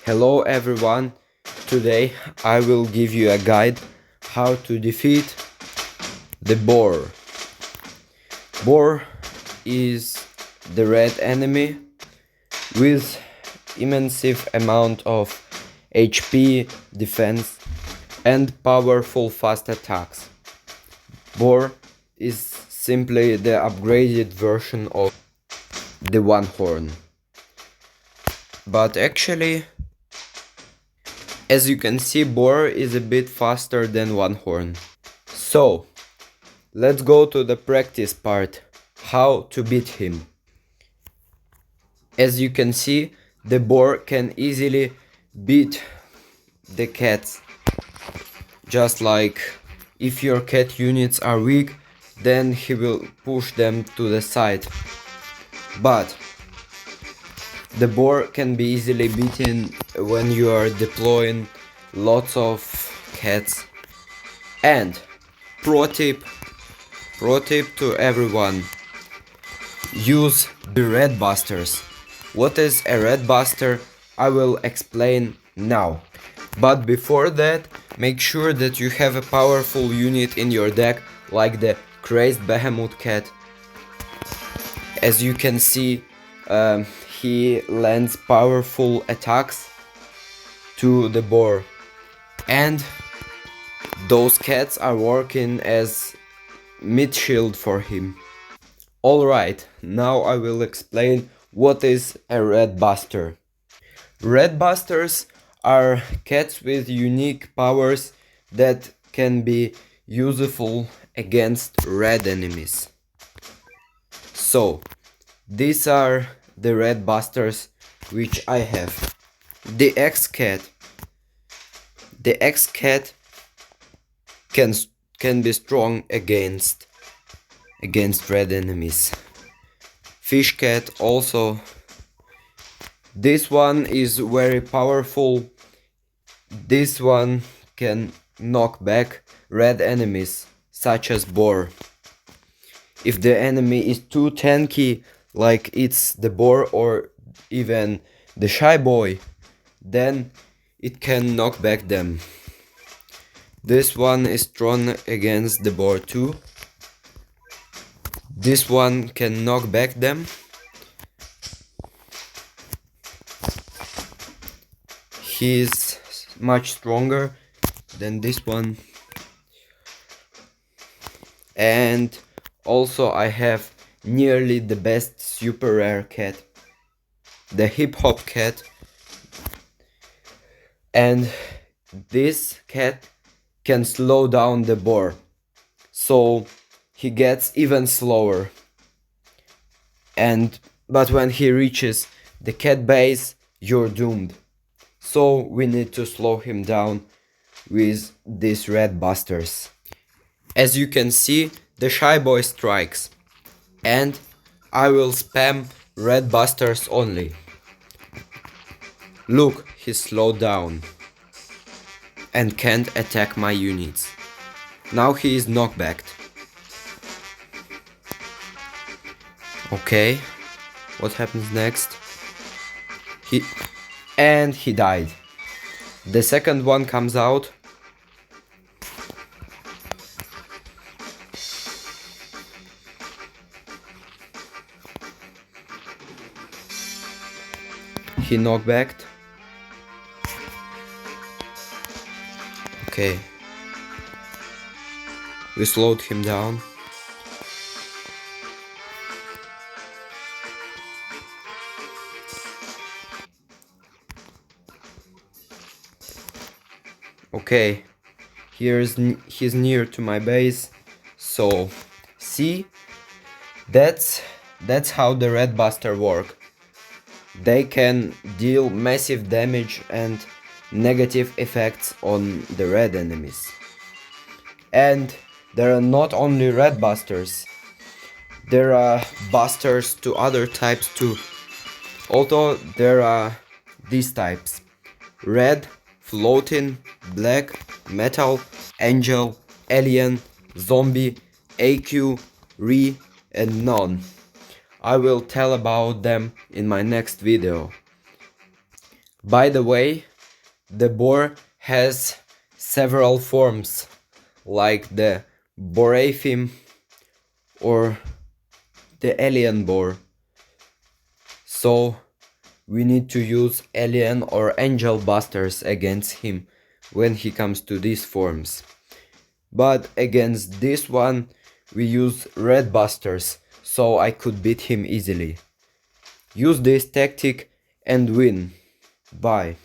Hello everyone, today I will give you a guide how to defeat the boar. Boar is the red enemy with immense amount of HP, defense and powerful fast attacks. Boar is simply the upgraded version of the one horn. But actually, as you can see, boar is a bit faster than one horn. So, let's go to the practice part, how to beat him. As you can see, the boar can easily beat the cats. Just like if your cat units are weak, then he will push them to the side. But the boar can be easily beaten when you are deploying lots of cats. And pro tip to everyone, use the red busters. What is a red buster? I will explain now. But before that, make sure that you have a powerful unit in your deck, like the crazed behemoth cat. As you can see, he lands powerful attacks to the boar, and those cats are working as mid shield for him. Alright, now I will explain what is a red buster. Red busters are cats with unique powers that can be useful against red enemies. So, these are the red busters which I have. The X-Cat. The X-Cat can be strong against red enemies. Fish Cat also. This one is very powerful. This one can knock back red enemies such as boar. If the enemy is too tanky, like it's the boar or even the shy boy, then it can knock back them. This one is strong against the boar too. This one can knock back them. He is much stronger than this one. And also I have nearly the best super rare cat, the hip hop cat. And this cat can slow down the boar, so he gets even slower. But when he reaches the cat base, you're doomed. So we need to slow him down with these red busters. As you can see, the shy boy strikes, and I will spam red busters only. Look, he slowed down and can't attack my units. Now he is knockbacked. Okay, what happens next? He died. The second one comes out. He knockbacked. Okay. We slowed him down. Okay. He's near to my base. So, see? That's how the red buster work. They can deal massive damage and negative effects on the red enemies. And there are not only red busters, there are busters to other types too. Although there are these types: red, floating, black, metal, angel, alien, zombie, AQ, re, and none. I will tell about them in my next video. By the way, the boar has several forms, like the Boraphim or the alien boar. So we need to use alien or angel busters against him when he comes to these forms. But against this one we use red busters, so I could beat him easily. Use this tactic and win. Bye.